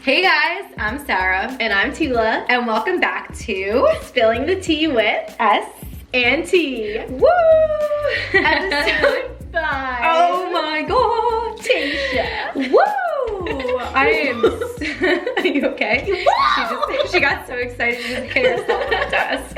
Hey guys, I'm Sarah. And I'm Tila. And welcome back to Spilling the Tea with S and T. Woo! Episode 5. Oh my god! Tayshia. Woo! I am... Are you okay? Woo! She got so excited she just hit herself on the desk.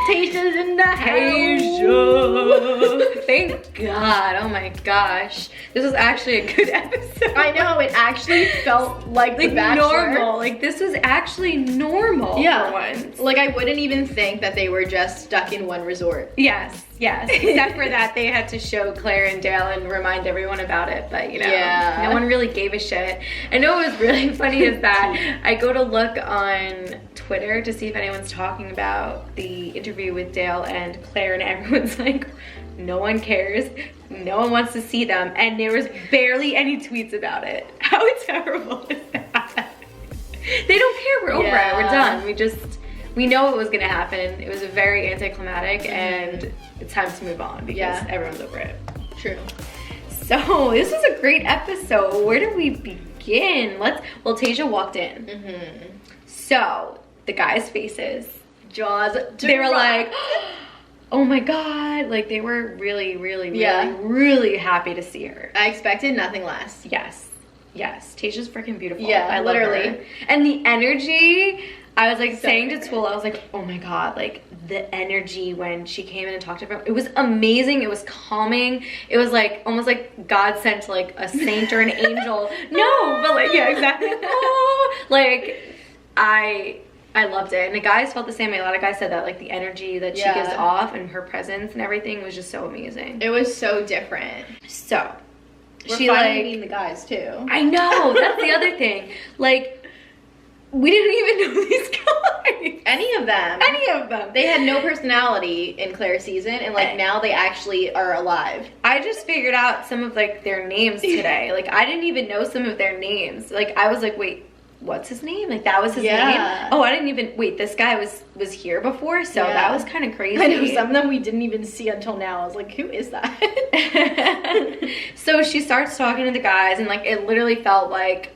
Tayshia's in the house. Tayshia! Thank God. Oh my gosh. This was actually a good episode. I know, it actually felt like The Bachelor. Normal. Like this was actually normal for once. Like I wouldn't even think that they were just stuck in one resort. Yes. Except for that they had to show Claire and Dale and remind everyone about it, but you know, no one really gave a shit. I know what was really funny is that I go to look on Twitter to see if anyone's talking about the interview with Dale and Claire, and everyone's like, no one cares, no one wants to see them, and there was barely any tweets about it. How terrible is that? They don't care, we're over it, we're done. We know what was gonna happen. It was very anticlimactic, and it's time to move on because everyone's over it. True. So this was a great episode. Where do we begin? Well, Tayshia walked in. So the guys' faces, Jaws. they were like, oh my god, like they were really happy to see her. I expected nothing less. Yes, Tayshia's freaking beautiful. Yeah, I literally. love her. And the energy, I was like saying to Tool, I was like, oh my god, like the energy when she came in and talked to everyone, it was amazing. It was calming. It was like almost like God sent like a saint or an angel. No, but like, yeah, exactly. Like I loved it, and the guys felt the same way. A lot of guys said that, like the energy that she gives off and her presence and everything was just so amazing. It was so different. So We're she finally like meeting the guys too. I know, that's the other thing. Like we didn't even know these guys. Any of them. They had no personality in Claire's season, and like now they actually are alive. I just figured out some of like their names today. Like I didn't even know some of their names. Like I was like, wait, what's his name? Like that was his name? Oh, I didn't even, wait, this guy was here before? So that was kind of crazy. I know, some of them we didn't even see until now. I was like, who is that? So she starts talking to the guys, and like it literally felt like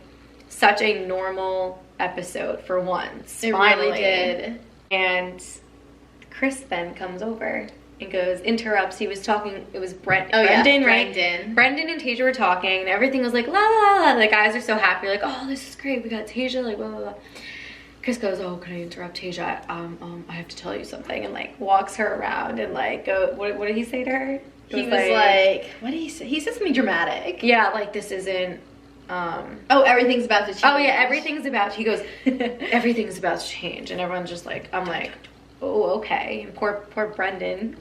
such a normal episode for once. It finally. really did. And Chris then comes over and interrupts. He was talking, it was Brendan, right? Brendan and Tayshia were talking, and everything was like, la la la. The guys are so happy, like, oh, this is great, we got Tayshia, like, blah, blah, blah. Chris goes, oh, can I interrupt Tayshia? I have to tell you something, and like walks her around and like, what did he say to her? He was like, what did he say? He said something dramatic. Yeah, like this isn't, oh, everything's about to change. Oh yeah, he goes, everything's about to change, and everyone's just like, I'm like, oh, okay. And poor Brendan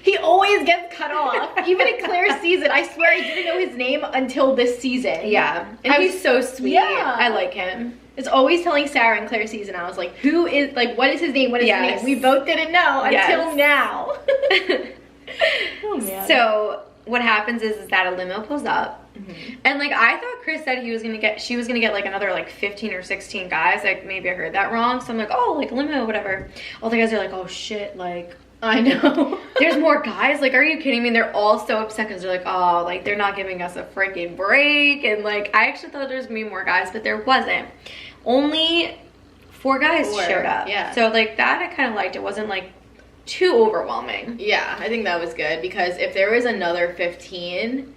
he always gets cut off. Even in Claire's season, I swear I didn't know his name until this season. Yeah, and he's so sweet. Yeah, I like him. It's always telling Sarah in Claire's season, I was like, who is, like, what is his name? What is his name? We both didn't know until now. Oh man. So what happens is that a limo pulls up. And like I thought Chris said she was gonna get like another like 15 or 16 guys. Like maybe I heard that wrong. So I'm like, oh, like limo, whatever. All the guys are like, oh shit, like I know. There's more guys. Like, are you kidding me? And they're all so upset because they're like, oh, like they're not giving us a freaking break. And like I actually thought there was gonna be more guys, but there wasn't. Only 4 guys showed up. Yeah. So like that I kind of liked. It wasn't like too overwhelming. Yeah, I think that was good, because if there was another 15,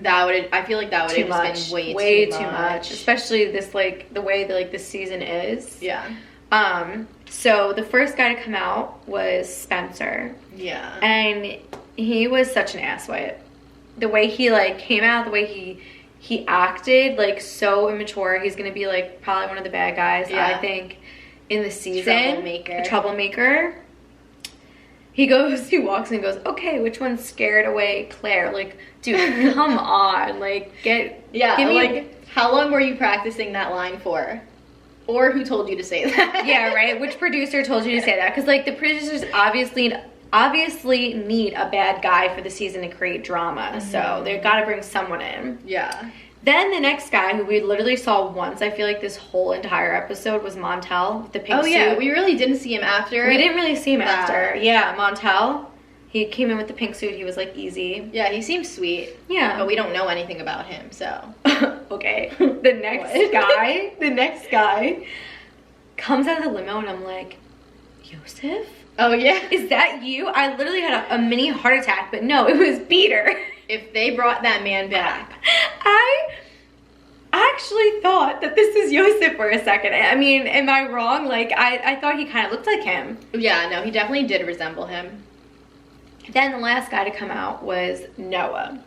I feel like that would have just been way too much. Especially this, like, the way that, like, this season is. Yeah. So the first guy to come out was Spencer. Yeah. And he was such an asswipe. The way he, like, came out, the way he acted, like, so immature. He's gonna be, like, probably one of the bad guys, I think, in the season. A troublemaker. He walks in and goes, okay, which one's scared away Claire? Like, dude, come on. Like, give me like, how long were you practicing that line for? Or who told you to say that? Yeah, right? Which producer told you to say that? Because, like, the producers obviously need a bad guy for the season to create drama. So they've got to bring someone in. Yeah. Then the next guy, who we literally saw once, I feel like this whole entire episode, was Montel, the pink suit. Oh yeah, we really didn't see him after. We didn't really see him after. Yeah, Montel. He came in with the pink suit. He was like easy. Yeah, he seems sweet. Yeah. But we don't know anything about him, so. Okay. The next guy comes out of the limo and I'm like, Yosef? Oh, yeah? Is that you? I literally had a mini heart attack, but no, it was Peter. If they brought that man back. I actually thought that this is Yosef for a second. I mean, am I wrong? Like, I thought he kind of looked like him. Yeah, no, he definitely did resemble him. Then the last guy to come out was Noah.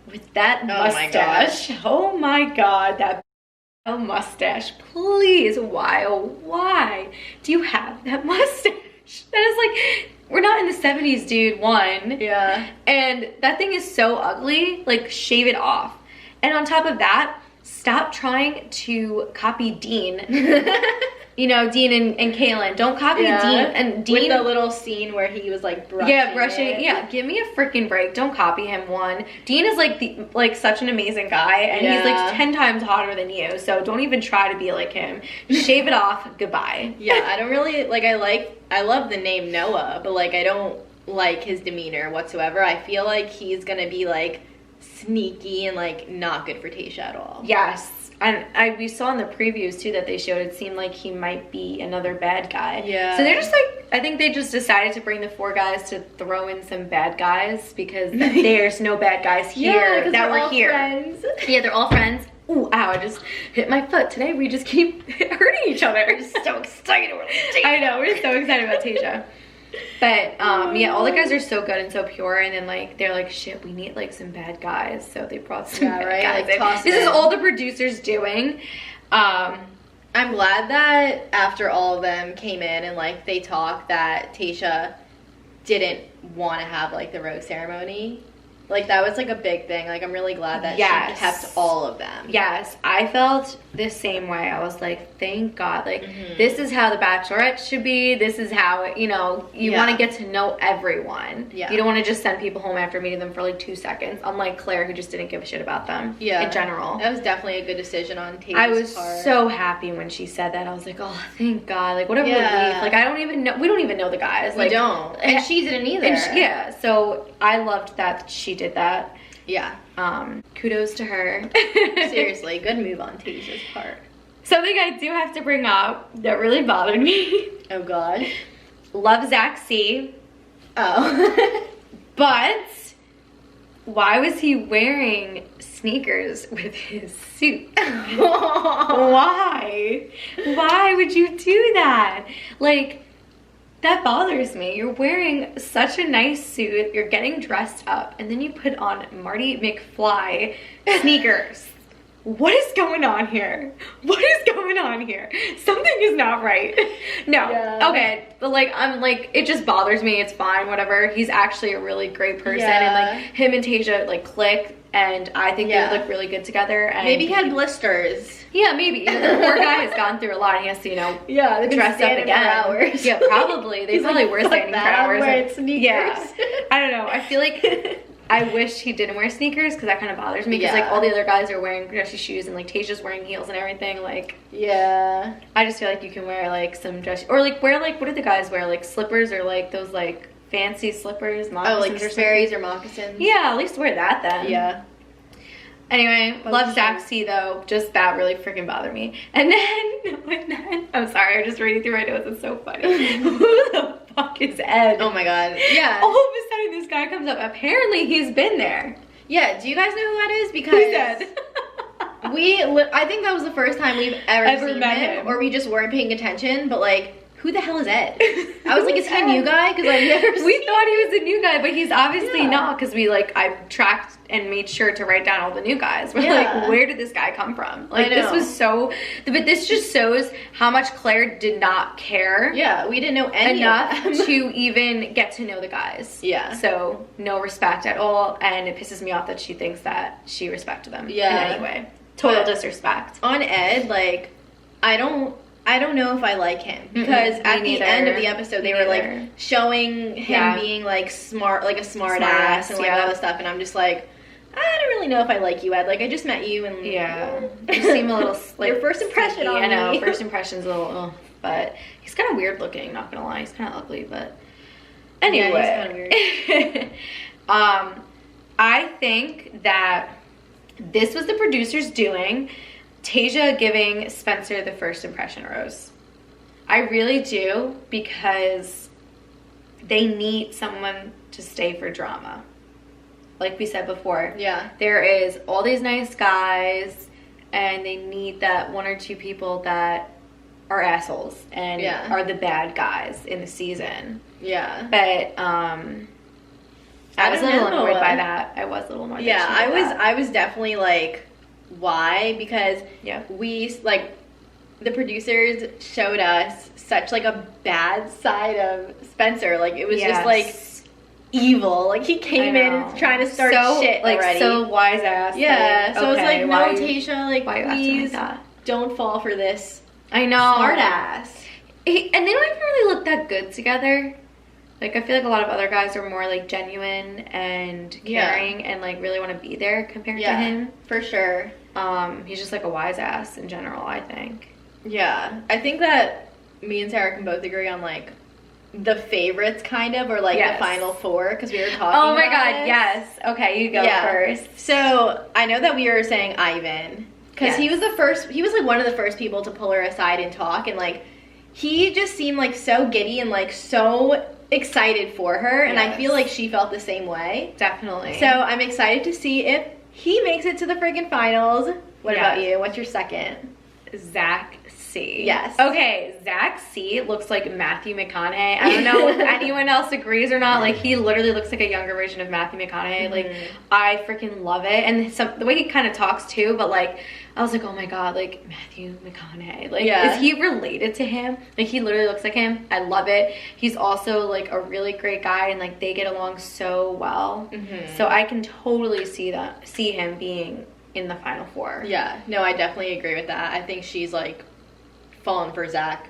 With that mustache. Oh my God, that mustache. Please, why do you have that mustache? That is like, we're not in the 70s, dude, one. Yeah. And that thing is so ugly, like shave it off. And on top of that, stop trying to copy Dean. You know, Dean and Kaylin. Don't copy Dean. And Dean, with the little scene where he was like brushing. Yeah, brushing. Yeah, give me a freaking break. Don't copy him. One. Dean is like such an amazing guy, and he's like 10 times hotter than you. So don't even try to be like him. Shave it off. Goodbye. Yeah, I don't really like. I love the name Noah, but like I don't like his demeanor whatsoever. I feel like he's gonna be like sneaky and like not good for Tayshia at all. Yes. And we saw in the previews too that they showed, it seemed like he might be another bad guy. Yeah. So they're just like, I think they just decided to bring the 4 guys to throw in some bad guys because there's no bad guys here that were here. Friends. Yeah, they're all friends. Ooh, ow, I just hit my foot. Today we just keep hurting each other. We're so excited. I know, we're so excited about Tayshia. But yeah, all the guys are so good and so pure, and then like they're like, shit, we need like some bad guys, so they brought some bad guys like, in. This is all the producers doing. I'm glad that after all of them came in and like they talked, that Tayshia didn't want to have like the rose ceremony. Like that was like a big thing. Like I'm really glad that she kept all of them. Yes, I felt the same way. I was like, thank God. Like this is how the Bachelorette should be. This is how, you know, you want to get to know everyone. Yeah. You don't want to just send people home after meeting them for like 2 seconds. Unlike Claire, who just didn't give a shit about them. Yeah. In general. That was definitely a good decision on Tayshia's part. I was so happy when she said that. I was like, oh, thank God. Like what a relief. Like I don't even know. We don't even know the guys. Like we don't. And she didn't either. Yeah. So I loved that she did that. Yeah. Kudos to her. Seriously, good move on Tayshia's part. Something I do have to bring up that really bothered me. Oh God. Love xoxo. Oh. But why was he wearing sneakers with his suit? Why? Why would you do that? Like, that bothers me. You're wearing such a nice suit, you're getting dressed up, and then you put on Marty McFly sneakers. What is going on here? What is going on here? Something is not right. No. Yeah. Okay. But like, I'm like, it just bothers me. It's fine, whatever. He's actually a really great person. And like, him and Tayshia like click, and I think they would look really good together. And maybe he had blisters. Yeah, maybe. The poor guy has gone through a lot. He has to, you know, dress up again. For hours. Yeah, probably. They probably were standing for hours. Wearing sneakers. Yeah. I don't know. I feel like I wish he didn't wear sneakers because that kind of bothers me. Because like all the other guys are wearing dressy shoes and like Tayshia's wearing heels and everything. Like I just feel like you can wear like some dress or like wear like, what do the guys wear? Like slippers or like those like fancy slippers, moccasins, like Sperry's or moccasins. Yeah, at least wear that then. Yeah. Anyway, love xoxo though. Just that really freaking bothered me. And then, I'm sorry, I'm just reading through my notes. It's so funny. Who the fuck is Ed? Oh my God. Yeah. All of a sudden, this guy comes up. Apparently, he's been there. Yeah. Do you guys know who that is? Because who's Ed? I think that was the first time we've ever seen him, or we just weren't paying attention. But like, who the hell is Ed? I was like, is he a new guy? Because I've never seen. We thought he was a new guy, but he's obviously not. Because I tracked and made sure to write down all the new guys. We're like, where did this guy come from? Like, this was so. But this just shows how much Claire did not care. Yeah, we didn't know enough to even get to know the guys. Yeah. So no respect at all, and it pisses me off that she thinks that she respected them. Yeah. In any way, total disrespect. On Ed, like, I don't know if I like him because at the end of the episode they were like showing him being like smart, like a smart ass and like all this stuff, and I'm just like, I don't really know if I like you, Ed. Like I just met you and you seem a little like your first impression on me. I know, first impression's a little, but he's kind of weird looking. Not gonna lie, he's kind of ugly, but Anyway. Yeah, he's kind of weird. I think that this was the producers doing. Tayshia giving Spencer the first impression rose. I really do, because they need someone to stay for drama. Like we said before. Yeah. There is all these nice guys, and they need that one or two people that are assholes and are the bad guys in the season. Yeah. But I was a little annoyed by that. I was a little annoyed. Yeah, I was definitely like, why? Because we, like, the producers showed us such, like, a bad side of Spencer. Like, it was just, like, evil. Like, he came in and trying to start shit like, already. so wise ass. Yeah, like, so okay, it's like, no, Tayshia, like, please like don't fall for this. I know. Smart ass. And they don't even really look that good together. Like, I feel like a lot of other guys are more, like, genuine and caring and, like, really want to be there compared to him. For sure. He's just, like, a wise ass in general, I think. Yeah. I think that me and Sarah can both agree on, like, the favorites, kind of, or, like, the final four, because we were talking about my God, this. yes. Okay, you go first. So, I know that we were saying Ivan, because he was like, one of the first people to pull her aside and talk, and, like, he just seemed, like, so giddy and, like, so excited for her, and I feel like she felt the same way. Definitely. So I'm excited to see if he makes it to the friggin' finals. What about you? What's your second? Zach C. Yes. Okay, Zach C looks like Matthew McConaughey. I don't know if anyone else agrees or not. Like, he literally looks like a younger version of Matthew McConaughey. Like, I freaking love it. And the way he kind of talks too, but like, I was like, oh my God, like, Matthew McConaughey. Like, is he related to him? Like, he literally looks like him. I love it. He's also, like, a really great guy, and, like, they get along so well. So I can totally see him being in the final four. Yeah. No, I definitely agree with that. I think she's, like, fallen for Zach.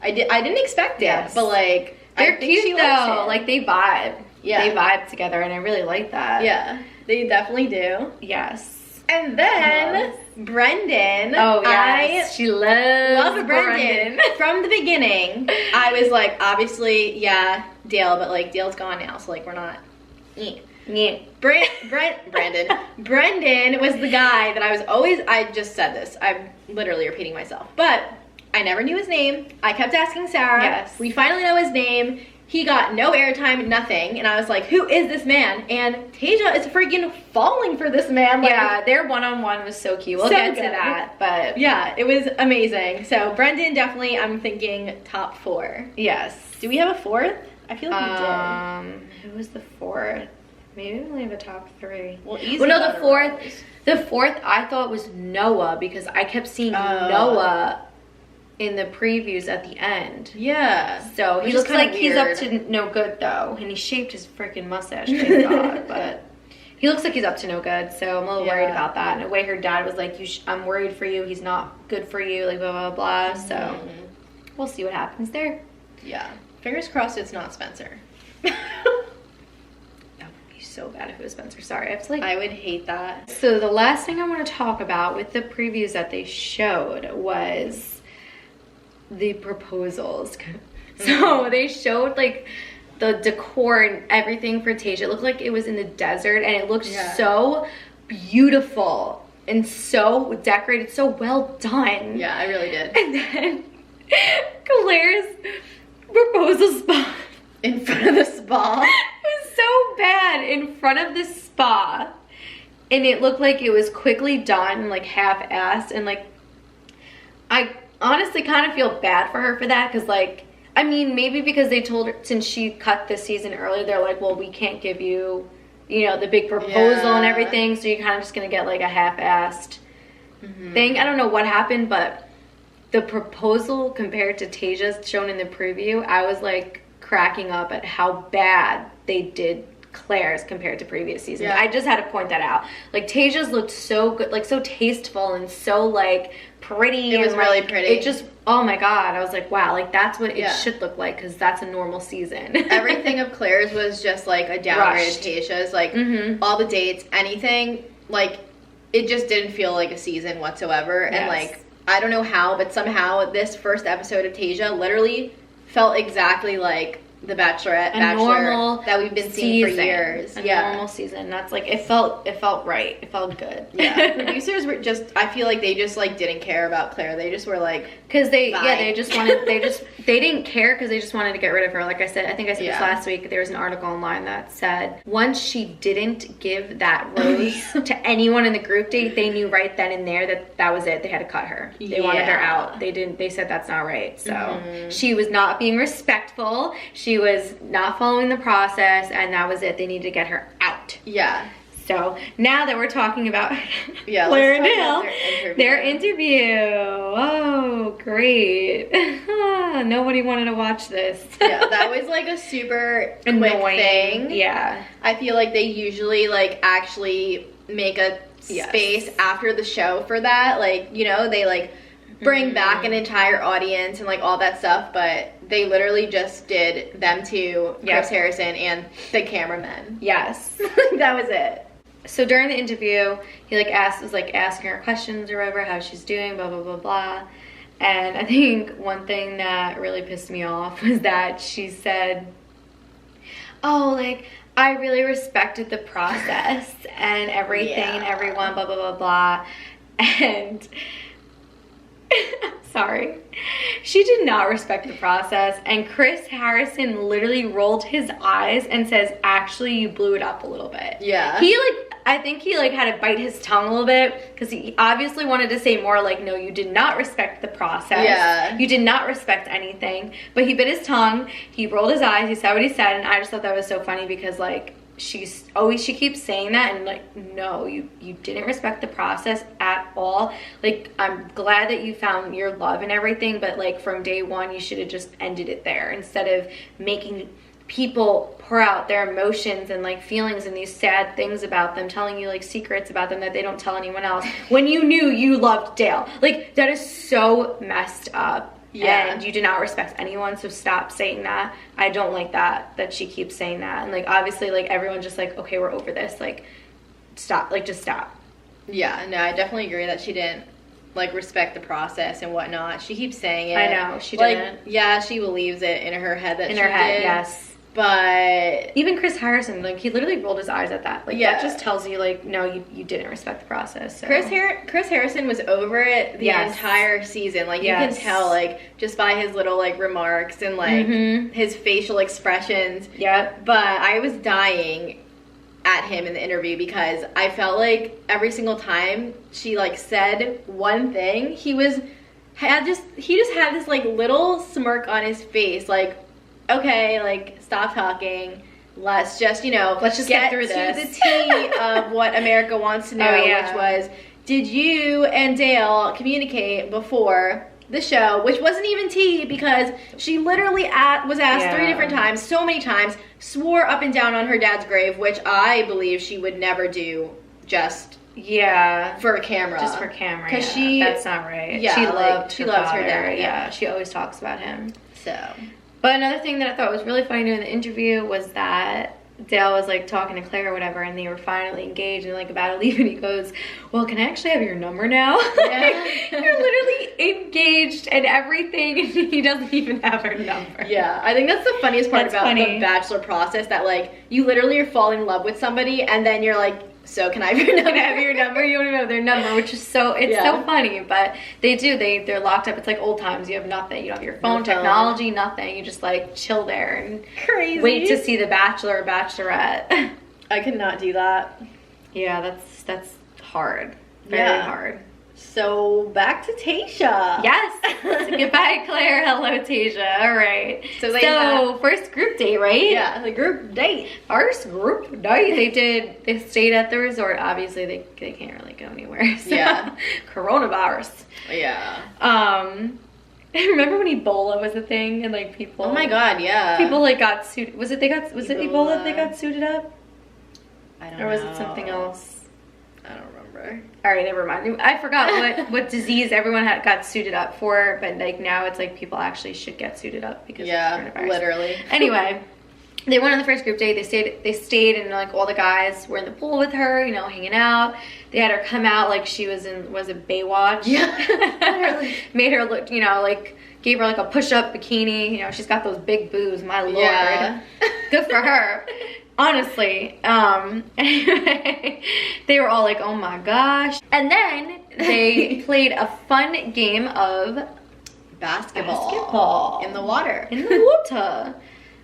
I didn't expect it, but, like, they're cute, though. Like, they vibe. Yeah. They vibe together, and I really like that. Yeah. They definitely do. Yes. And then Brendan. Oh, yes. She loves Brendan. From the beginning, I was like, obviously, Dale, but, like, Dale's gone now, so, like, we're not... Brandon. Brendan was the guy that I just said this. I'm literally repeating myself. But I never knew his name. I kept asking Sarah. Yes. We finally know his name. He got no airtime, nothing. And I was like, who is this man? And Tayshia is freaking falling for this man. Like, their one-on-one was so cute. We'll get to that, but... Yeah, it was amazing. So, Brendan, definitely, I'm thinking top 4. Yes. Do we have a 4th? I feel like we did. Who was the 4th? Maybe we only have a top 3. Well, easy. Well, no, the 4th I thought was Noah, because I kept seeing Noah in the previews at the end. Yeah. So he looks like he's up to no good, though. And he shaved his freaking mustache, thank God. But he looks like he's up to no good, so I'm a little worried about that. And the way her dad was like, I'm worried for you. He's not good for you, like, blah, blah, blah. So we'll see what happens there. Yeah. Fingers crossed it's not Spencer. So bad if it was Spencer. Sorry, I would hate that. So the last thing I want to talk about with the previews that they showed was the proposals. So they showed, like, the decor and everything for Tayshia. It looked like it was in the desert, and it looked so beautiful and so decorated, so well done. Yeah, I really did. And then Claire's proposal spot in front of the spa. It was so bad in front of the spa, and it looked like it was quickly done, like half-assed, and like I honestly kind of feel bad for her for that, because like, I mean, maybe because they told her, since she cut this season early, they're like, well, we can't give you, you know, the big proposal and everything, so you're kind of just gonna get like a half-assed thing. I don't know what happened, but the proposal compared to Tayshia's shown in the preview, I was like cracking up at how bad they did Claire's compared to previous seasons. I just had to point that out. Like, Tayshia's looked so good, like so tasteful and so like pretty. It was really pretty. It just, oh my God, I was like, wow, like that's what it should look like, because that's a normal season. Everything of Claire's was just like a downgrade of Tayshia's. Like all the dates, anything, like it just didn't feel like a season whatsoever. And like, I don't know how, but somehow this first episode of Tayshia literally felt exactly like the Bachelorette, normal that we've been seeing for years. A normal season. That's like, it felt right. It felt good. Yeah. Producers were just, I feel like they just like didn't care about Claire. They just were like, because they didn't care because they just wanted to get rid of her. Like I said, I think I said this last week, there was an article online that said once she didn't give that rose to anyone in the group date, they knew right then and there that was it. They had to cut her. They wanted her out. They said that's not right. So she was not being respectful. She was not following the process, and that was it. They needed to get her out. Yeah. So now that we're talking about Claire and Dale, their interview. Oh, great. Nobody wanted to watch this. Yeah, that was like a super quick thing. Yeah. I feel like they usually like actually make a space after the show for that. Like, you know, they like bring back an entire audience and like all that stuff, but they literally just did them two, Chris Harrison and the cameraman. Yes. That was it. So during the interview, he was asking her questions or whatever, how she's doing, blah, blah, blah, blah. And I think one thing that really pissed me off was that she said, oh, like, I really respected the process and everything and everyone, blah, blah, blah, blah. And sorry, she did not respect the process, and Chris Harrison literally rolled his eyes and says, actually, you blew it up a little bit. Yeah. I think he like had to bite his tongue a little bit because he obviously wanted to say more like, no, you did not respect the process. Yeah. You did not respect anything. But he bit his tongue, he rolled his eyes, he said what he said, and I just thought that was so funny because like she keeps saying that, and like, no, you didn't respect the process at all. Like, I'm glad that you found your love and everything, but like from day one you should have just ended it there instead of making people pour out their emotions and like feelings and these sad things about them, telling you like secrets about them that they don't tell anyone else when you knew you loved Dale. Like, that is so messed up. Yeah. And you do not respect anyone, so stop saying that. I don't like that she keeps saying that. And like, obviously, like, everyone's just like, okay, we're over this. Like, stop. Like, just stop. Yeah, no, I definitely agree that she didn't like respect the process and whatnot. She keeps saying it. I know, she like, didn't. Yeah, she believes it in her head that in her head, did. yes. But even Chris Harrison, like, he literally rolled his eyes at that. Like, that just tells you, like, no, you didn't respect the process. So. Chris Harrison was over it the entire season. Like, you can tell, like, just by his little, like, remarks and, like, his facial expressions. Yeah. But I was dying at him in the interview because I felt like every single time she, like, said one thing, he just had this, like, little smirk on his face, like, okay, like, stop talking. Let's just, let's just get through this. To the tea of what America wants to know, which was, did you and Dale communicate before the show? Which wasn't even tea because she literally was asked 3 different times, so many times, swore up and down on her dad's grave, which I believe she would never do just for a camera. Just for camera, because that's not right. Yeah, she loves her dad. Yeah, she always talks about him. So... But another thing that I thought was really funny during the interview was that Dale was like talking to Claire or whatever, and they were finally engaged and like about to leave, and he goes, well, can I actually have your number now? Yeah. You're literally engaged and everything, and he doesn't even have her number. Yeah, I think that's the funniest part about the Bachelor process, that like you literally are falling in love with somebody and then you're like, so can I have your number? Can I have your number? You don't even have their number, which is so funny. But they're locked up. It's like old times. You have nothing. You don't have your phone, technology, nothing. You just like chill there and wait to see the Bachelor or Bachelorette. I could not do that. Yeah, that's hard. Very hard. So back to Tayshia. Yes. Goodbye, Claire. Hello, Tayshia. All right. So first group date, right? Yeah, the group date. First group date. They stayed at the resort. Obviously, they can't really go anywhere. So. Yeah. Coronavirus. Yeah. Remember when Ebola was a thing and like people? Oh my God, yeah. People like got suited. Was it Ebola they got suited up? I don't know. Or was it something else? I don't remember. All right, never mind. I forgot what disease everyone got suited up for, but like now it's like people actually should get suited up because of coronavirus. Literally. Anyway, they went on the first group date. They stayed, and like all the guys were in the pool with her, hanging out. They had her come out like she was it Baywatch? Yeah. Made her look, like gave her like a push-up bikini. You know, she's got those big boobs, my lord. Yeah. Good for her. Honestly. Anyway, they were all like, oh my gosh. And then they played a fun game of basketball in the water. In the water.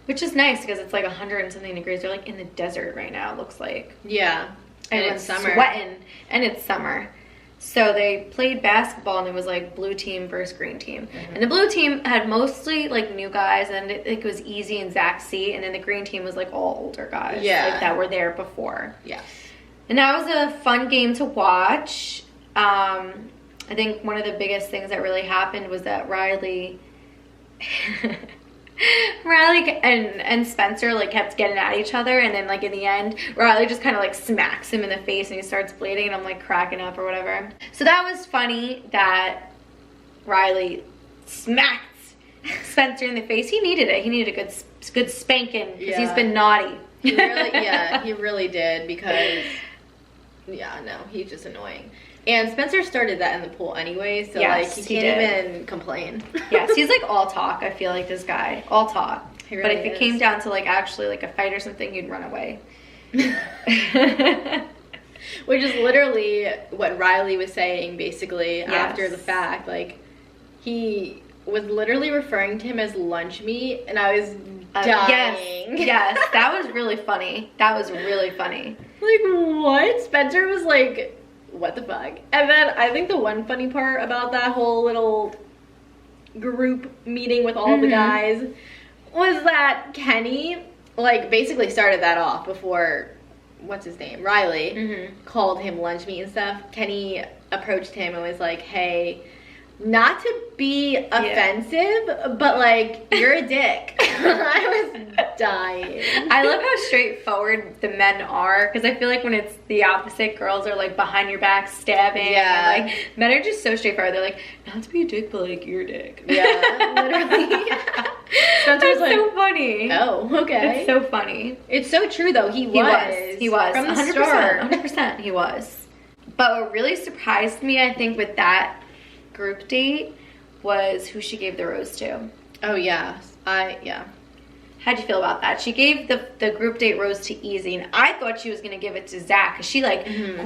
Which is nice because it's like 100 and something degrees. They're like in the desert right now, it looks like. Yeah. And it's summer. Sweating. And it's summer. So they played basketball, and it was like blue team versus green team. And the blue team had mostly like new guys, and it was Easy and Zaxi, and then the green team was like all older guys, like that were there before. Yeah. And that was a fun game to watch. I think one of the biggest things that really happened was that Riley and Spencer like kept getting at each other, and then like in the end Riley just kind of like smacks him in the face and he starts bleeding, and I'm like cracking up or whatever. So that was funny that Riley smacked Spencer in the face. He needed it. He needed a good spanking because he's been naughty. He really did, because he's just annoying. And Spencer started that in the pool anyway, so like he can't even complain. Yes, he's like all talk. I feel like this guy, all talk. Really, but if it came down to like actually like a fight or something, he'd run away. Which is literally what Riley was saying basically after the fact. Like, he was literally referring to him as lunch meat, and I was dying. Yes, that was really funny. That was really funny. Like, what? Spencer was like, what the fuck? And then I think the one funny part about that whole little group meeting with all the guys was that Kenny like basically started that off before, what's his name, Riley, called him lunch meat and stuff. Kenny approached him and was like, hey, not to be offensive, but like, you're a dick. I was dying. I love how straightforward the men are, because I feel like when it's the opposite, girls are like behind your back stabbing. Yeah. And, like, men are just so straightforward. They're like, not to be a dick, but like, you're a dick. Yeah, literally. That's like, so funny. Oh, okay. It's so funny. It's so true though. He was. From the 100%, start. 100%. He was. But what really surprised me, I think, with that group date was who she gave the rose to. Oh yeah. How'd you feel about that? She gave the group date rose to Easy, and I thought she was gonna give it to Zach, because she like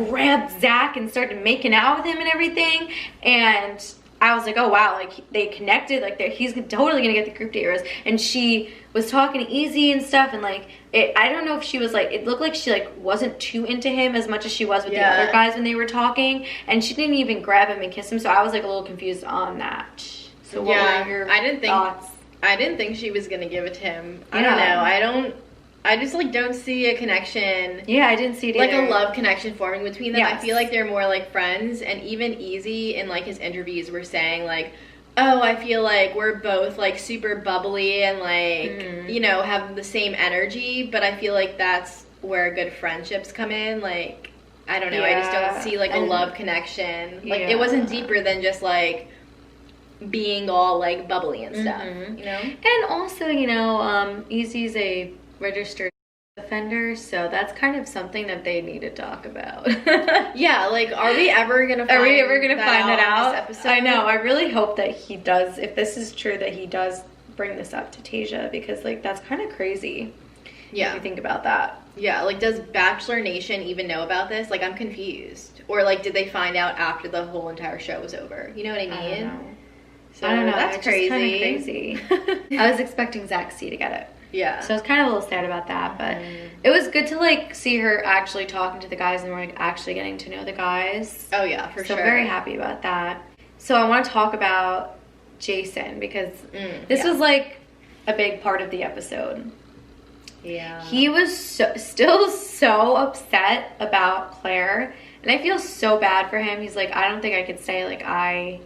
grabbed Zach and started making out with him and everything, and I was like, oh wow, like they connected, like he's totally gonna get the group date rose. And she was talking to Easy and stuff, and like I don't know if she was like, it looked like she like wasn't too into him as much as she was with the other guys when they were talking, and she didn't even grab him and kiss him, so I was like a little confused on that. So what were your thoughts? I didn't think she was gonna give it to him. I don't know. I just like don't see a connection. Yeah, I didn't see it like either. A love connection forming between them. Yes. I feel like they're more like friends, and even Easy in like his interviews were saying like, oh, I feel like we're both like super bubbly and like you know, have the same energy, but I feel like that's where good friendships come in. Like, I don't know, I just don't see like a love connection. Like it wasn't deeper than just like being all like bubbly and stuff, you know? And also, you know, Easy's a registered offender, so that's kind of something that they need to talk about. Yeah, like, are we ever gonna find that out? This episode? I know. I really hope that he does, if this is true, that he does bring this up to Tayshia, because like that's kind of crazy. Yeah, if you think about that. Yeah, like, does Bachelor Nation even know about this? Like, I'm confused. Or like, did they find out after the whole entire show was over? You know what I mean? I don't know. So, I don't know. That's crazy. Kind of crazy. I was expecting Zaxi to get it. Yeah. So I was kind of a little sad about that, but it was good to like see her actually talking to the guys and like actually getting to know the guys. Oh yeah, for sure. So very happy about that. So I want to talk about Jason, because this was like a big part of the episode. Yeah. He was still so upset about Claire, and I feel so bad for him. He's like, I don't think I could stay. Like, I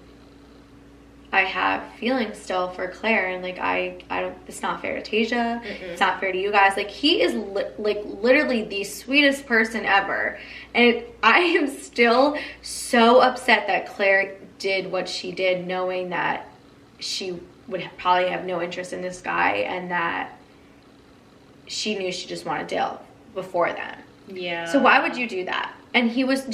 have feelings still for Claire, and like I don't. It's not fair to Tayshia. It's not fair to you guys. Like, he is like literally the sweetest person ever, and I am still so upset that Claire did what she did, knowing that she would probably have no interest in this guy, and that she knew she just wanted Dale before then. Yeah. So why would you do that? And he was.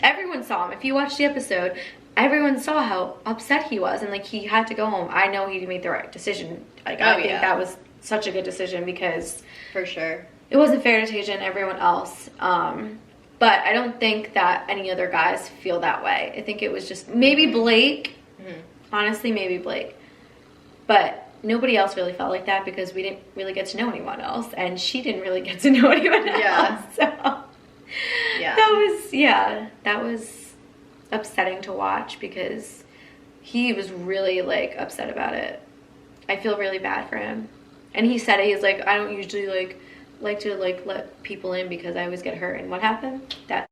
Everyone saw him. If you watched the episode, everyone saw how upset he was, and like he had to go home. I know he made the right decision. Like I think that was such a good decision, because for sure it wasn't fair to Tayshia and everyone else. But I don't think that any other guys feel that way. I think it was just maybe Blake. Honestly, maybe Blake. But nobody else really felt like that, because we didn't really get to know anyone else, and she didn't really get to know anyone else. So that was upsetting to watch, because he was really like upset about it. I feel really bad for him. And he said it, he's like, I don't usually like to let people in because I always get hurt. And what happened? That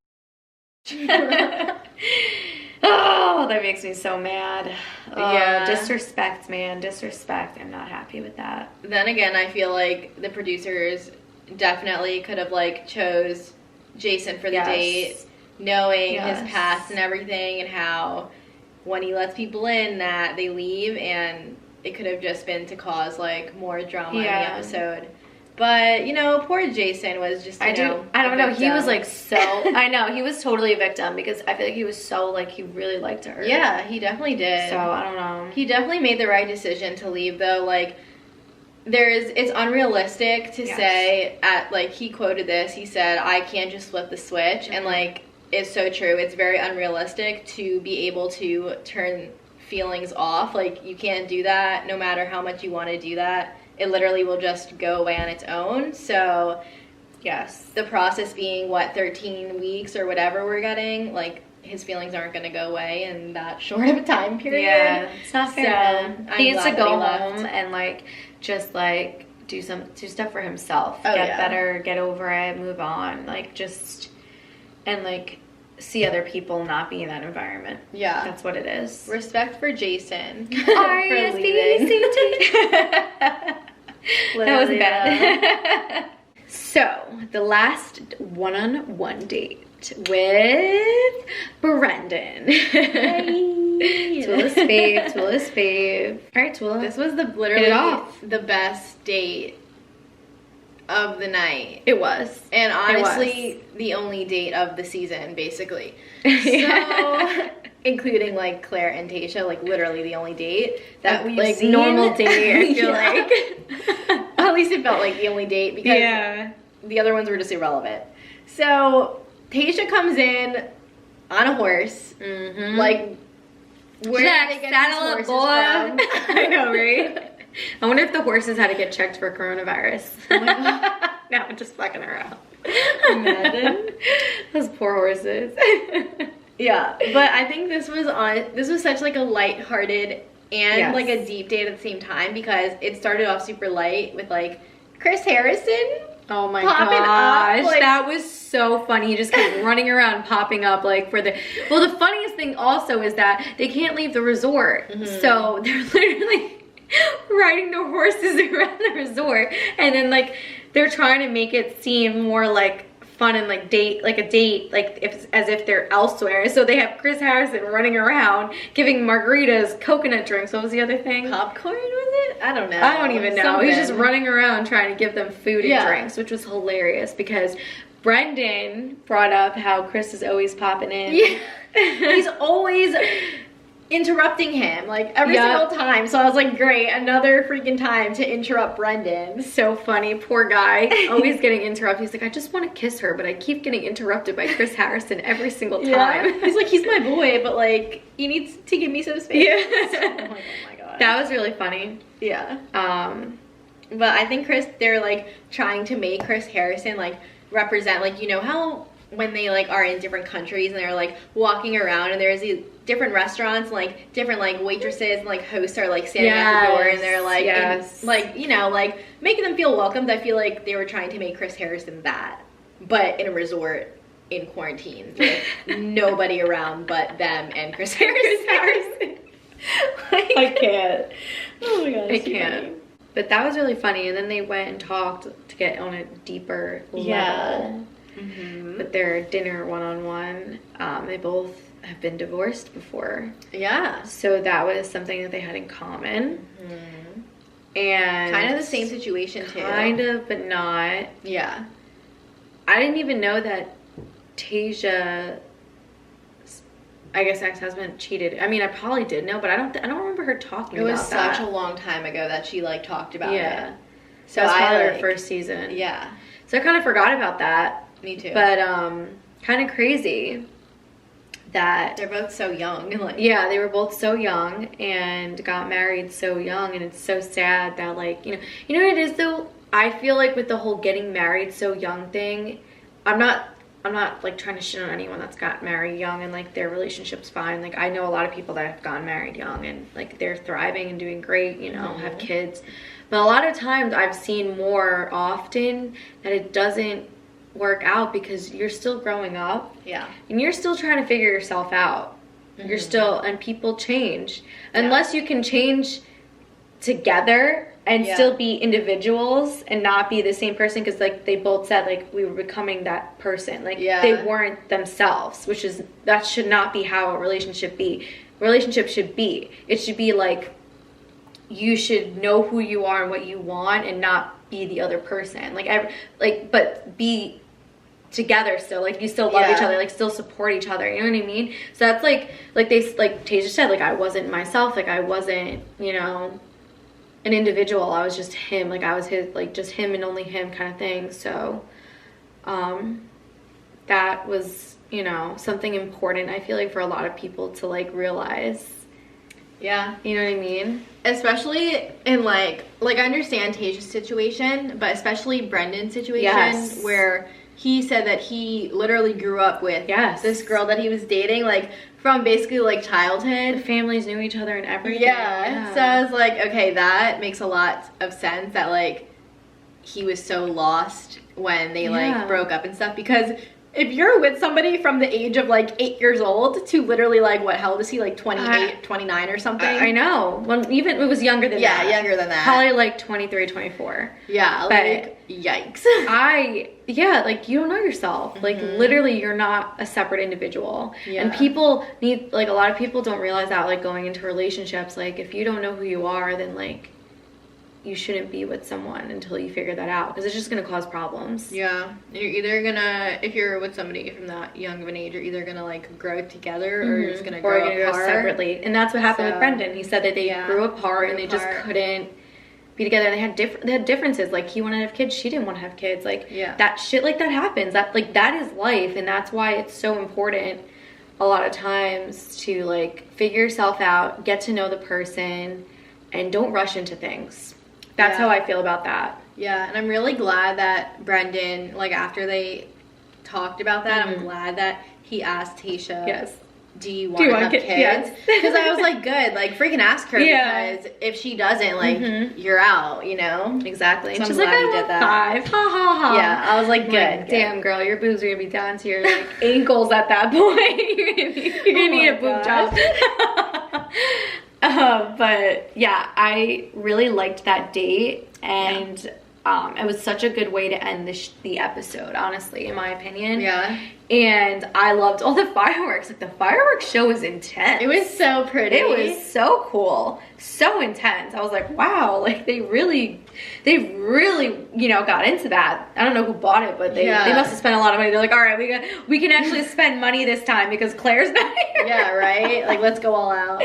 oh, that makes me so mad. Disrespect, man, disrespect. I'm not happy with that. Then again, I feel like the producers definitely could have like chose Jason for the date, knowing his past and everything, and how when he lets people in that they leave, and it could have just been to cause like more drama in the episode. But, you know, poor Jason was just, I don't know. He was like so, I know, he was totally a victim, because I feel like he was so like, he really liked her. Yeah, he definitely did. So, I don't know. He definitely made the right decision to leave, though. Like, it's unrealistic to say, like, he quoted this, he said, I can't just flip the switch. And like, it's so true. It's very unrealistic to be able to turn feelings off. Like, you can't do that no matter how much you want to do that. It literally will just go away on its own. So, yes, the process being, 13 weeks or whatever we're getting, like, his feelings aren't going to go away in that short of a time period. Yeah, it's not fair. So, he needs to go home and, like, just, like, do stuff for himself. Get better, get over it, move on. Like, just, and, like, see other people not be in that environment. Yeah. That's what it is. Respect for Jason. R-E-S-P-E-C-T. That wasn't bad. So, the last one-on-one date with Brendan. Tula's fave. All right, Tula. This was literally the best date of the night. It was. And honestly, the only date of the season, basically. So, including like Claire and Tayshia, like literally the only date that we've like seen. Normal date, I feel like. At least it felt like the only date, because the other ones were just irrelevant. So Tayshia comes in on a horse. Like, where did they get these horses from? I know, right? I wonder if the horses had to get checked for coronavirus. Oh my God. No, I'm just fucking around. Imagine. Those poor horses. Yeah, but I think this was such like a lighthearted and like a deep date at the same time, because it started off super light with like Chris Harrison. Oh my gosh, like, that was so funny. He just kept running around, popping up like for the. Well, the funniest thing also is that they can't leave the resort, so they're literally riding their horses around the resort, and then like they're trying to make it seem more like fun and like a date, like as if they're elsewhere. So they have Chris Harrison running around giving margaritas, coconut drinks. What was the other thing? Popcorn, was it? I don't know. I don't even know. He's just running around trying to give them food and drinks, which was hilarious, because Brendan brought up how Chris is always popping in. Yeah. He's always interrupting him, like every single time. So I was like, great, another freaking time to interrupt Brendan. So funny, poor guy, always getting interrupted. He's like, I just want to kiss her, but I keep getting interrupted by Chris Harrison every single time. He's like, he's my boy, but like, he needs to give me some space. I'm like, oh my God. That was really funny. Yeah. But I think they're like trying to make Chris Harrison like represent, like, you know how when they like are in different countries and they're like walking around and there's these different restaurants, like different like waitresses and like hosts are like standing at the door, and they're like like, you know, like making them feel welcomed. I feel like they were trying to make Chris Harrison that, but in a resort in quarantine with nobody around but them and Chris Harrison. Like, I can't. Oh my God, I can't. Funny. But that was really funny, and then they went and talked to get on a deeper level. But their dinner one-on-one, they both have been divorced before. Yeah. So that was something that they had in common. And kind of the same situation too. Kind of, but not. Yeah. I didn't even know that Tayshia I guess ex-husband cheated. I mean, I probably did know, but I don't remember her talking about that. It was such a long time ago that she like talked about it. So that was probably her first season. Yeah. So I kind of forgot about that. Me too. But kind of crazy that they're both so young. Like, yeah, they were both so young and got married so young, and it's so sad that like, you know what it is though? I feel like with the whole getting married so young thing, I'm not like trying to shit on anyone that's got married young and like their relationship's fine. Like I know a lot of people that have gotten married young and like they're thriving and doing great, you know, have kids. But a lot of times I've seen more often that it doesn't work out because you're still growing up. Yeah. And you're still trying to figure yourself out. You're still, and people change. Unless you can change together and still be individuals and not be the same person, because like they both said like we were becoming that person. Like they weren't themselves, which is, that should not be how a relationship be. Relationship should be. It should be like you should know who you are and what you want and not be the other person. But be together still, like you still love each other, like still support each other, you know what I mean? So that's like Tayshia said, like I wasn't myself, like I wasn't, you know, an individual, I was just him, like I was his, like just him and only him kind of thing. So that was, you know, something important I feel like for a lot of people to like realize. Yeah. You know what I mean? Especially in like I understand Tayshia's situation, but especially Brendan's situation where he said that he literally grew up with this girl that he was dating, like from basically like childhood. The families knew each other and everything. Yeah. So I was like, okay, that makes a lot of sense that like he was so lost when they like broke up and stuff, because if you're with somebody from the age of like 8 years old to literally like, what, how old is he, like 28, 29 or something? I know. Well, even it was younger than that. Yeah, younger than that. Probably like 23, 24. Yeah, but like, yikes. Like you don't know yourself. Like literally you're not a separate individual. Yeah. And people need, like a lot of people don't realize that, like going into relationships, like if you don't know who you are, then like you shouldn't be with someone until you figure that out, because it's just going to cause problems. Yeah. You're either going to, if you're with somebody from that young of an age, you're either going to like grow together or you're just going to grow apart. Separately. And that's what happened with Brendan. He said that they grew apart and they just couldn't be together. They had differences. Like he wanted to have kids, she didn't want to have kids. Like that shit like that happens. That is life, and that's why it's so important a lot of times to like figure yourself out, get to know the person, and don't rush into things. That's how I feel about that. Yeah, and I'm really glad that Brendan, like after they talked about that, I'm glad that he asked Tayshia, do you want to have kids? Because I was like, good, like freaking ask her, because if she doesn't, like you're out, you know? Exactly. So and she's I'm like, glad he did that. 5. Ha ha ha. Yeah, I was like, good. Like, damn, girl, your boobs are gonna be down to your like ankles at that point. You're gonna need a boob job. But yeah, I really liked that date, and it was such a good way to end the episode, honestly, in my opinion. Yeah. And I loved all the fireworks. Like the fireworks show was intense. It was so pretty. It was so cool, so intense. I was like, wow, like they really, you know, got into that. I don't know who bought it, but they must have spent a lot of money. They're like, all right, we can actually spend money this time because Claire's not here. Yeah, right. Like let's go all out.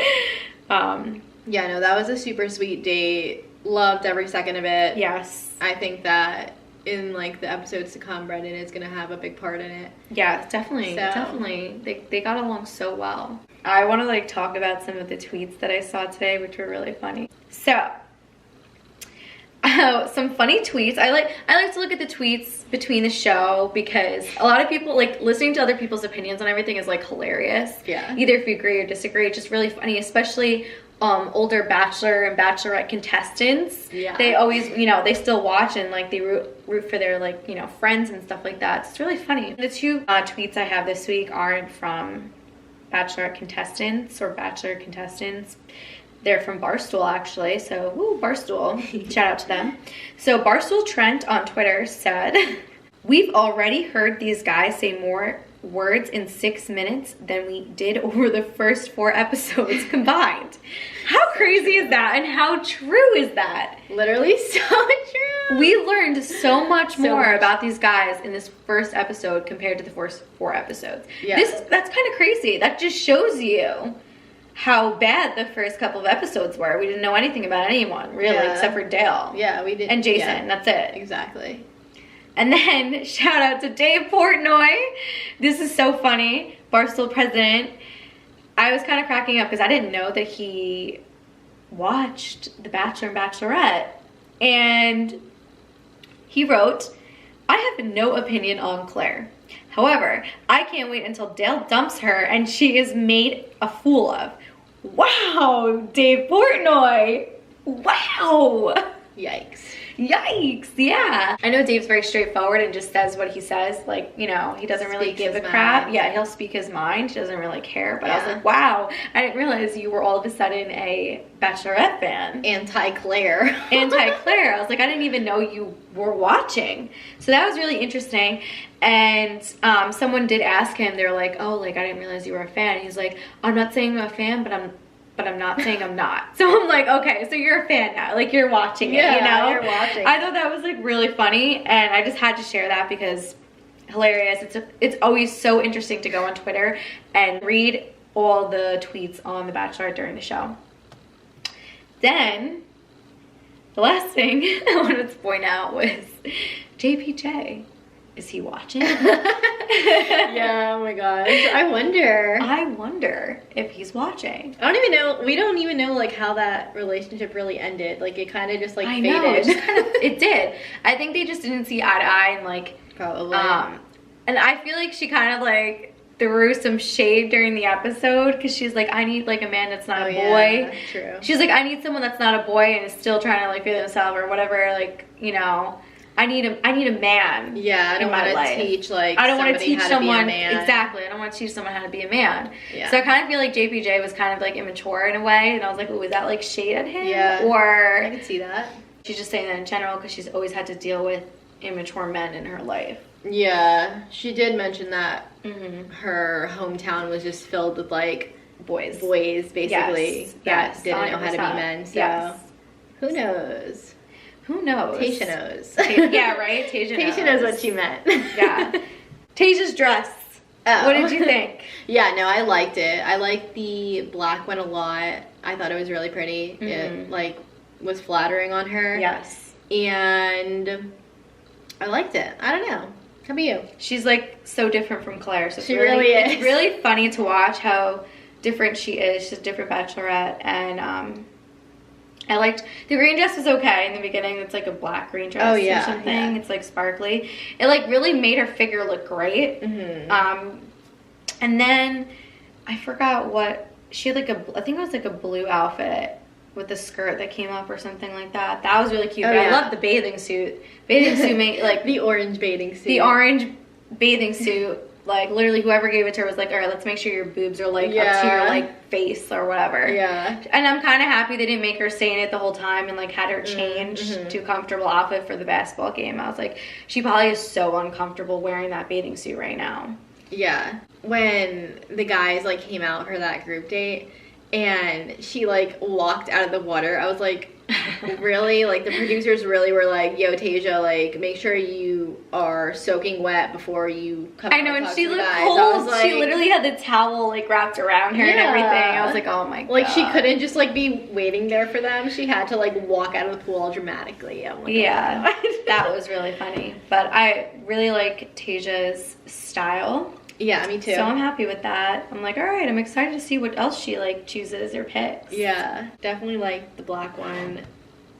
Yeah, no, that was a super sweet date. Loved every second of it. Yes. I think that in like the episodes to come, Brendan is gonna have a big part in it. Yeah, definitely. Definitely. They got along so well. I want to like talk about some of the tweets that I saw today, which were really funny. So, some funny tweets. I like to look at the tweets between the show, because a lot of people, like listening to other people's opinions on everything is like hilarious. Yeah. Either if you agree or disagree, it's just really funny, especially older Bachelor and Bachelorette contestants. Yeah. They always, you know, they still watch and like they root for their like, you know, friends and stuff like that. It's really funny. The two tweets I have this week aren't from Bachelorette contestants or Bachelor contestants. They're from Barstool, actually. So, woo, Barstool. Shout out to them. So, Barstool Trent on Twitter said, "We've already heard these guys say more words in 6 minutes than we did over the first 4 episodes combined. How crazy is that? And how true is that? Literally so true. We learned so much more about these guys in this first episode compared to the first 4 episodes. Yeah. That's kind of crazy. That just shows you how bad the first couple of episodes were. We didn't know anything about anyone, really, except for Dale. Yeah, we did. And Jason, that's it. Exactly. And then, shout out to Dave Portnoy. This is so funny. Barstool president. I was kind of cracking up because I didn't know that he watched The Bachelor and Bachelorette. And he wrote, I have no opinion on Claire. However, I can't wait until Dale dumps her and she is made a fool of. Wow, Dave Portnoy. Wow. Yikes. Yikes, yeah. I know Dave's very straightforward and just says what he says. Like, you know, he doesn't really give a crap. Yeah, he'll speak his mind. He doesn't really care. But I was like, wow, I didn't realize you were all of a sudden a Bachelorette fan. Anti-Claire. Anti-Claire. I was like, I didn't even know you were watching. So that was really interesting. And someone did ask him, they're like, oh, like, I didn't realize you were a fan. He's like, I'm not saying I'm a fan, but I'm not saying I'm not. So I'm like, okay, so you're a fan now. Like, you're watching it, you know? You're watching. I thought that was, like, really funny, and I just had to share that because hilarious. It's always so interesting to go on Twitter and read all the tweets on The Bachelor during the show. Then, the last thing I wanted to point out was JPJ. Is he watching? Yeah, oh my gosh. I wonder if he's watching. I don't even know. We don't even know, like, how that relationship really ended. Like, it kind of just, like, faded. Know, it did. I think they just didn't see eye to eye and, like... Probably. And I feel like she kind of, like, threw some shade during the episode because she's like, I need, like, a man that's not a boy. Yeah, true. She's like, I need someone that's not a boy and is still trying to, like, figure themselves or whatever, like, you know... I need a man. Yeah, I don't want to teach, like, I don't want to teach someone, exactly. I don't want to teach someone how to be a man. Yeah. So I kind of feel like JPJ was kind of, like, immature in a way, and I was like, oh, is that, like, shade at him? Yeah. Or I could see that. She's just saying that in general because she's always had to deal with immature men in her life. Yeah, she did mention that her hometown was just filled with, like, boys basically, that didn't 100%. Know how to be men. So who knows? Who knows? Tayshia knows. Yeah, right? Tayshia knows what she meant. Yeah. Tayshia's dress. Oh. What did you think? Yeah, no, I liked it. I liked the black one a lot. I thought it was really pretty. It, like, was flattering on her. Yes. And I liked it. I don't know. How about you? She's, like, so different from Claire. So she really is. It's really funny to watch how different she is. She's a different Bachelorette. And, I liked, the green dress was okay in the beginning. It's like a black green dress or something. Yeah. It's like sparkly. It like really made her figure look great. And then I forgot what, she had like I think it was like a blue outfit with a skirt that came up or something like that. That was really cute. But I love the bathing suit. Bathing suit made like. The orange bathing suit. The orange bathing suit. Like, literally, whoever gave it to her was like, all right, let's make sure your boobs are, like, up to your, like, face or whatever. Yeah. And I'm kind of happy they didn't make her stay in it the whole time and, like, had her change to a comfortable outfit for the basketball game. I was like, she probably is so uncomfortable wearing that bathing suit right now. Yeah. When the guys, like, came out for that group date and she, like, walked out of the water, I was like... Really, like, the producers really were like, yo, Tayshia, like, make sure you are soaking wet before you come. I know, and she looked cold. Like, she literally had the towel, like, wrapped around her and everything. I was like, oh my god. Like, she couldn't just, like, be waiting there for them. She had to, like, walk out of the pool all dramatically. I'm like, yeah, that was really funny. But I really like Tayshia's style. Yeah, me too. So I'm happy with that. I'm like, all right, I'm excited to see what else she, like, chooses or picks. Yeah, definitely like the black one.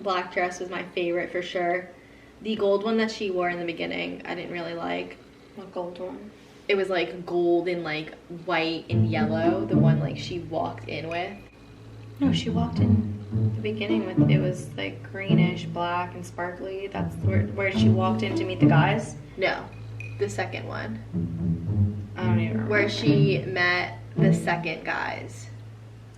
Black dress was my favorite for sure. The gold one that she wore in the beginning, I didn't really like. What gold one? It was, like, gold and, like, white and yellow. The one, like, she walked in with. No, she walked in the beginning with, it was, like, greenish, black, and sparkly. That's where she walked in to meet the guys? No, the second one. I don't even remember. Where she met the second guys.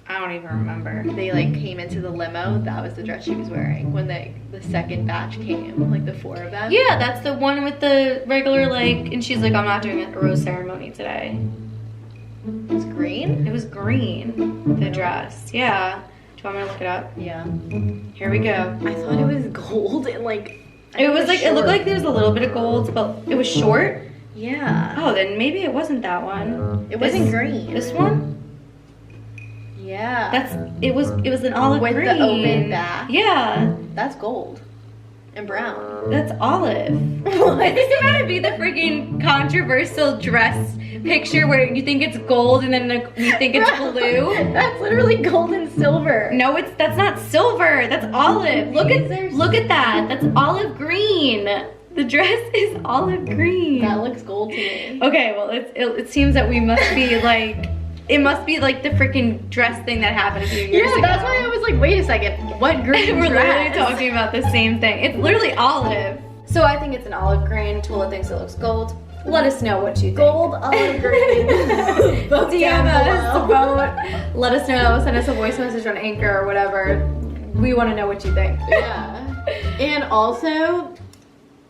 I don't even remember. They like came into the limo. That was the dress she was wearing when the second batch came, like the 4 of them. Yeah, that's the one with the regular like, and she's like, I'm not doing a rose ceremony today. It was green? It was green, the dress. Yeah. Do you want me to look it up? Yeah. Here we go. I thought it was gold and like... It was like, short. It looked like there was a little bit of gold, but it was short. Yeah. Oh, then maybe it wasn't that one. It wasn't green. This one? Yeah. It was an olive with green. With the open back. Yeah. That's gold. And brown. That's olive. Is this about to be the freaking controversial dress picture where you think it's gold and then you think it's blue? That's literally gold and silver. No, that's not silver. That's olive. Look at that. That's olive green. The dress is olive green. That looks gold to me. Okay, well it seems that we must be like. It must be like the freaking dress thing that happened a few years ago. Yeah, that's why I was like, wait a second, what green We're dress? literally talking about the same thing. It's literally olive. So I think it's an olive green. Tula thinks it looks gold. Let us know what you think. Gold, olive green. DM us, vote. Let us know. Send us a voice message on Anchor or whatever. We want to know what you think. Yeah. And also,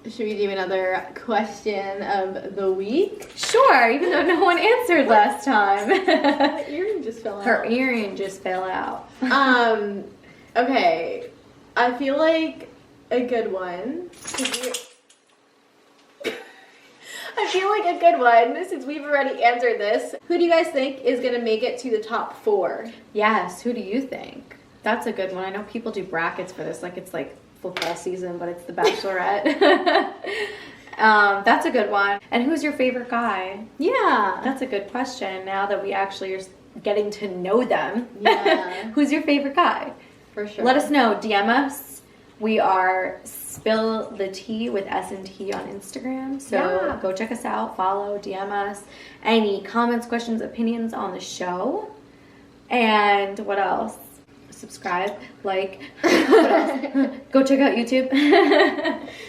should we do another question of the week? Sure, even though no one answered last time. Her earring just fell out. Her earring just fell out. Okay. I feel like a good one. I feel like a good one, since we've already answered this. Who do you guys think is going to make it to the top 4? Yes, who do you think? That's a good one. I know people do brackets for this, like it's like football season, but it's the Bachelorette. That's a good one. And who's your favorite guy? Yeah. That's a good question now that we actually are getting to know them. Yeah. Who's your favorite guy? For sure. Let us know. DM us. We are Spill the Tea with S&T on Instagram. So go check us out. Follow, DM us. Any comments, questions, opinions on the show. And what else? Subscribe, like, what else? Go check out YouTube.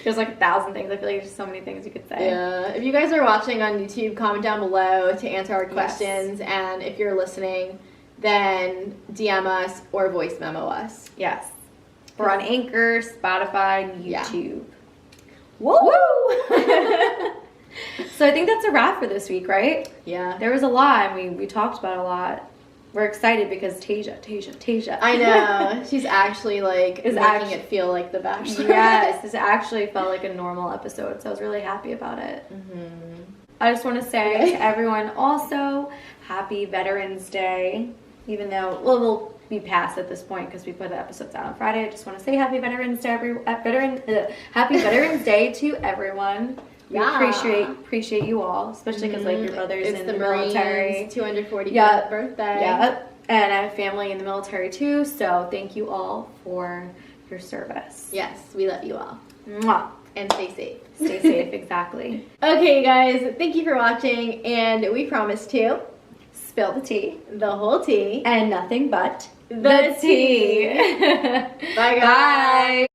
There's like 1,000 things. I feel like there's so many things you could say. Yeah. If you guys are watching on YouTube, comment down below to answer our questions. Yes. And if you're listening, then DM us or voice memo us. Yes. We're on Anchor, Spotify, and YouTube. Yeah. Woo! So I think that's a wrap for this week, right? Yeah. There was a lot. I mean, we talked about a lot. We're excited because Tayshia. I know. She's actually like making it feel like The Bachelor. Yes, this actually felt like a normal episode, so I was really happy about it. Mm-hmm. I just want to say to everyone also, happy Veterans Day. Even though, well, we'll be past at this point because we put the episodes out on Friday. I just want to say happy Veterans Day happy Veterans Day to everyone. We appreciate you all, especially because like your brother's in the military. 245th birthday. Yeah, and I have family in the military too. So thank you all for your service. Yes, we love you all. Mwah. And stay safe. Stay safe, exactly. Okay, guys, thank you for watching, and we promise to spill the tea, the whole tea, and nothing but the tea. Bye, guys. Bye.